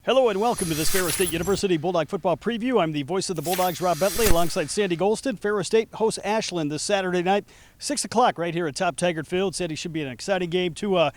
Hello and welcome to this Ferris State University Bulldog football preview. I'm the voice of the Bulldogs, Rob Bentley, alongside Sandy Gholston. Ferris State hosts Ashland this Saturday night, 6 o'clock right here at Top Taggart Field. Sandy, should be an exciting game. Two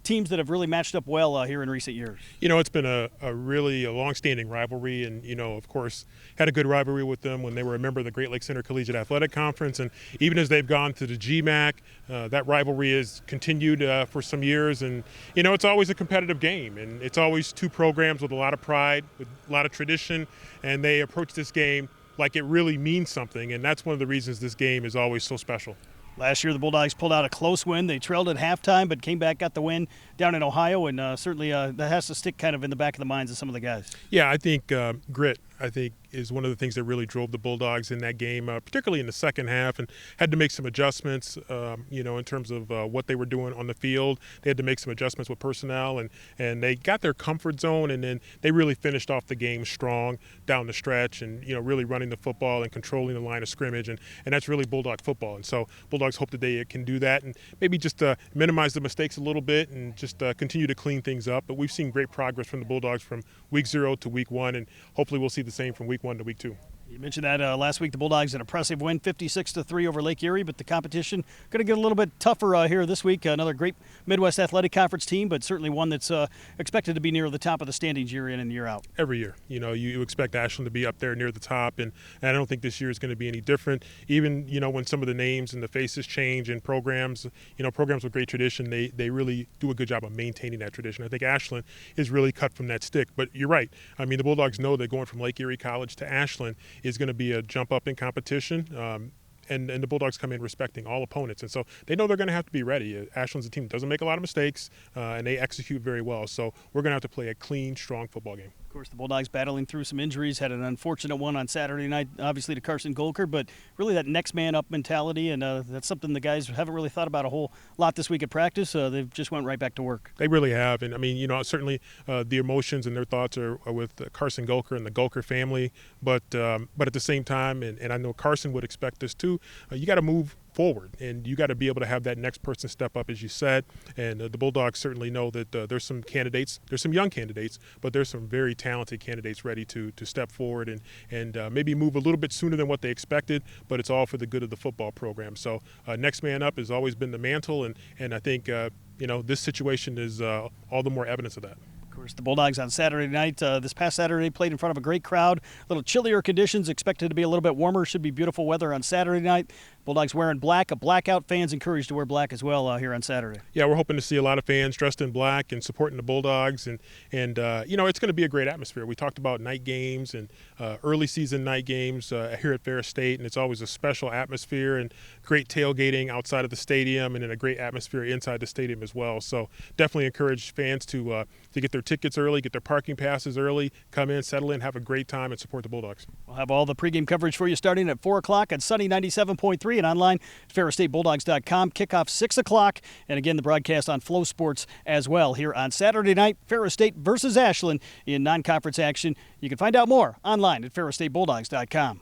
teams that have really matched up well here in recent years. You know, it's been a really long-standing rivalry, and, you know, of course, had a good rivalry with them when they were a member of the Great Lakes Intercollegiate Athletic Conference. And even as they've gone to the GMAC, that rivalry has continued for some years. And, you know, it's always a competitive game, and it's always two programs with a lot of pride, with a lot of tradition, and they approach this game like it really means something. And that's one of the reasons this game is always so special. Last year, the Bulldogs pulled out a close win. They trailed at halftime, but came back, got the win down in Ohio, and certainly that has to stick kind of in the back of the minds of some of the guys. Yeah, I think grit, is one of the things that really drove the Bulldogs in that game, particularly in the second half, and had to make some adjustments, you know, in terms of what they were doing on the field. They had to make some adjustments with personnel, and they got their comfort zone, and then they really finished off the game strong down the stretch and, you know, really running the football and controlling the line of scrimmage, and that's really Bulldog football. And so Bulldogs hope that they can do that and maybe just minimize the mistakes a little bit and just continue to clean things up. But we've seen great progress from the Bulldogs from week 0 to week 1, and hopefully we'll see the same from week 1 to week 2. You mentioned that last week the Bulldogs an impressive win, 56-3 over Lake Erie, but the competition going to get a little bit tougher here this week. Another great Midwest Athletic Conference team, but certainly one that's expected to be near the top of the standings year in and year out. Every year, you know, you expect Ashland to be up there near the top, and I don't think this year is going to be any different. Even, you know, when some of the names and the faces change in programs, you know, programs with great tradition, they really do a good job of maintaining that tradition. I think Ashland is really cut from that stick, but you're right. I mean, the Bulldogs know that going from Lake Erie College to Ashland is going to be a jump up in competition, and the Bulldogs come in respecting all opponents, and so they know they're going to have to be ready. Ashland's a team that doesn't make a lot of mistakes, and they execute very well, so we're going to have to play a clean, strong football game. Of course, the Bulldogs battling through some injuries, had an unfortunate one on Saturday night, obviously to Carson Golker, but really that next man up mentality, and that's something the guys haven't really thought about a whole lot this week at practice. They've just went right back to work. They really have, and I mean, you know, certainly the emotions and their thoughts are with Carson Golker and the Golker family, but at the same time, and I know Carson would expect this too, you got to move forward, and you got to be able to have that next person step up, as you said. And the Bulldogs certainly know that there's some candidates, there's some young candidates, but there's some very talented candidates ready to step forward and maybe move a little bit sooner than what they expected, but it's all for the good of the football program. So next man up has always been the mantle, and I think you know, this situation is all the more evidence of that. Of course, the Bulldogs on Saturday night, this past Saturday, played in front of a great crowd. A little chillier conditions, expected to be a little bit warmer. Should be beautiful weather on Saturday night. Bulldogs wearing black, a blackout. Fans encouraged to wear black as well here on Saturday. Yeah, we're hoping to see a lot of fans dressed in black and supporting the Bulldogs, and you know, it's going to be a great atmosphere. We talked about night games and early season night games here at Ferris State, and it's always a special atmosphere and great tailgating outside of the stadium, and in a great atmosphere inside the stadium as well. So definitely encourage fans to get their tickets early, get their parking passes early, come in, settle in, have a great time, and support the Bulldogs. We'll have all the pregame coverage for you starting at 4 o'clock on Sunny 97.3 and online at ferrisstatebulldogs.com. Kickoff 6 o'clock, and again the broadcast on Flow Sports as well here on Saturday night. Ferris State versus Ashland in non-conference action. You can find out more online at ferrisstatebulldogs.com.